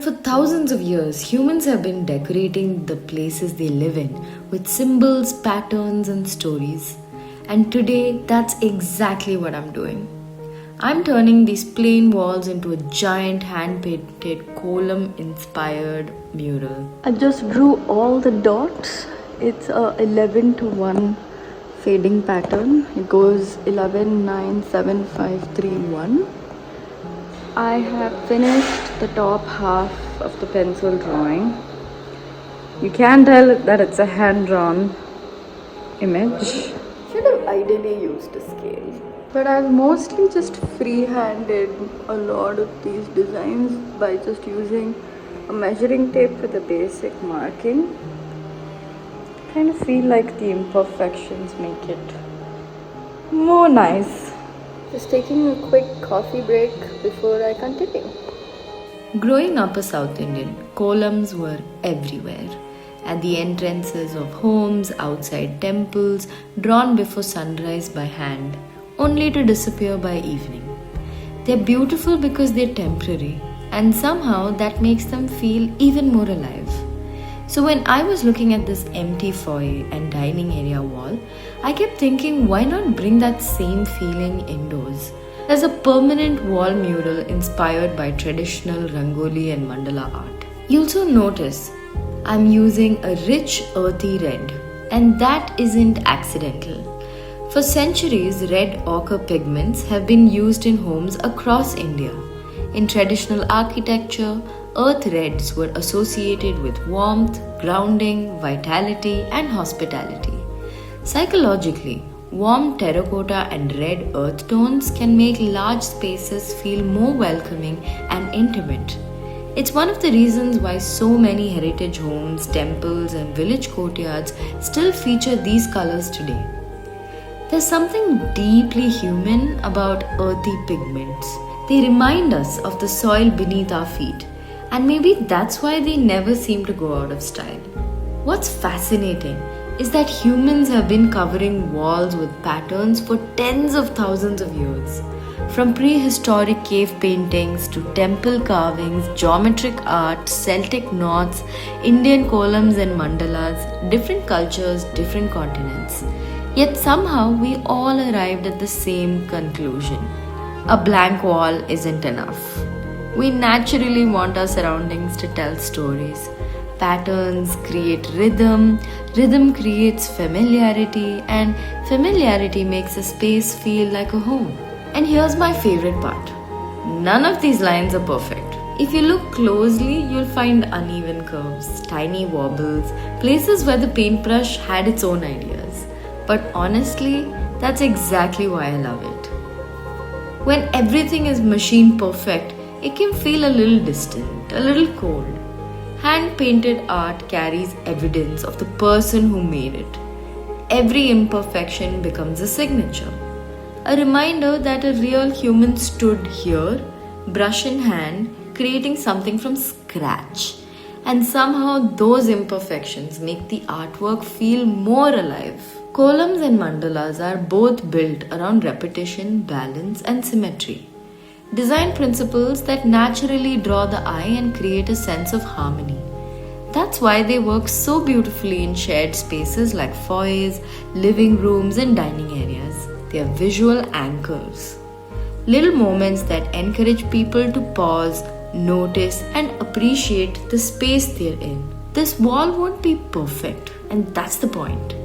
For thousands of years, humans have been decorating the places they live in with symbols, patterns, and stories. And today, that's exactly what I'm doing. I'm turning these plain walls into a giant hand painted column-inspired mural. I just drew all the dots. It's a 11 to 1 fading pattern. It goes 11, 9, 7, 5, 3, 1. I have finished the top half of the pencil drawing. You can tell that it's a hand-drawn image. Should have ideally used a scale. But I've mostly just free-handed a lot of these designs by just using a measuring tape with a basic marking. I kind of feel like the imperfections make it more nice. Just taking a quick coffee break before I continue. Growing up a South Indian, kolams were everywhere. At the entrances of homes, outside temples, drawn before sunrise by hand, only to disappear by evening. They're beautiful because they're temporary, and somehow that makes them feel even more alive. So when I was looking at this empty foyer and dining area wall, I kept thinking, why not bring that same feeling indoors? As a permanent wall mural inspired by traditional Rangoli and Mandala art. You'll also notice I'm using a rich earthy red, and that isn't accidental. For centuries, red ochre pigments have been used in homes across India. In traditional architecture, earth reds were associated with warmth, grounding, vitality, and hospitality. Psychologically, warm terracotta and red earth tones can make large spaces feel more welcoming and intimate. It's one of the reasons why so many heritage homes, temples, and village courtyards still feature these colors today. There's something deeply human about earthy pigments. They remind us of the soil beneath our feet, and maybe that's why they never seem to go out of style. What's fascinating is that humans have been covering walls with patterns for tens of thousands of years. From prehistoric cave paintings to temple carvings, geometric art, Celtic knots, Indian columns and mandalas, different cultures, different continents. Yet somehow we all arrived at the same conclusion. A blank wall isn't enough. We naturally want our surroundings to tell stories. Patterns create rhythm, rhythm creates familiarity, and familiarity makes a space feel like a home. And here's my favorite part. None of these lines are perfect. If you look closely, you'll find uneven curves, tiny wobbles, places where the paintbrush had its own ideas. But honestly, that's exactly why I love it. When everything is machine perfect, it can feel a little distant, a little cold. Hand-painted art carries evidence of the person who made it. Every imperfection becomes a signature. A reminder that a real human stood here, brush in hand, creating something from scratch. And somehow those imperfections make the artwork feel more alive. Kolams and mandalas are both built around repetition, balance, and symmetry. Design principles that naturally draw the eye and create a sense of harmony. That's why they work so beautifully in shared spaces like foyers, living rooms, and dining areas. They are visual anchors. Little moments that encourage people to pause, notice, and appreciate the space they're in. This wall won't be perfect, and that's the point.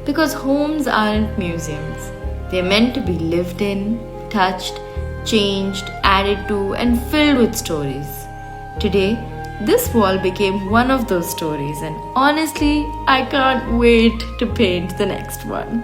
Because homes aren't museums. They're meant to be lived in, touched, changed, added to, and filled with stories. Today, this wall became one of those stories, and honestly, I can't wait to paint the next one.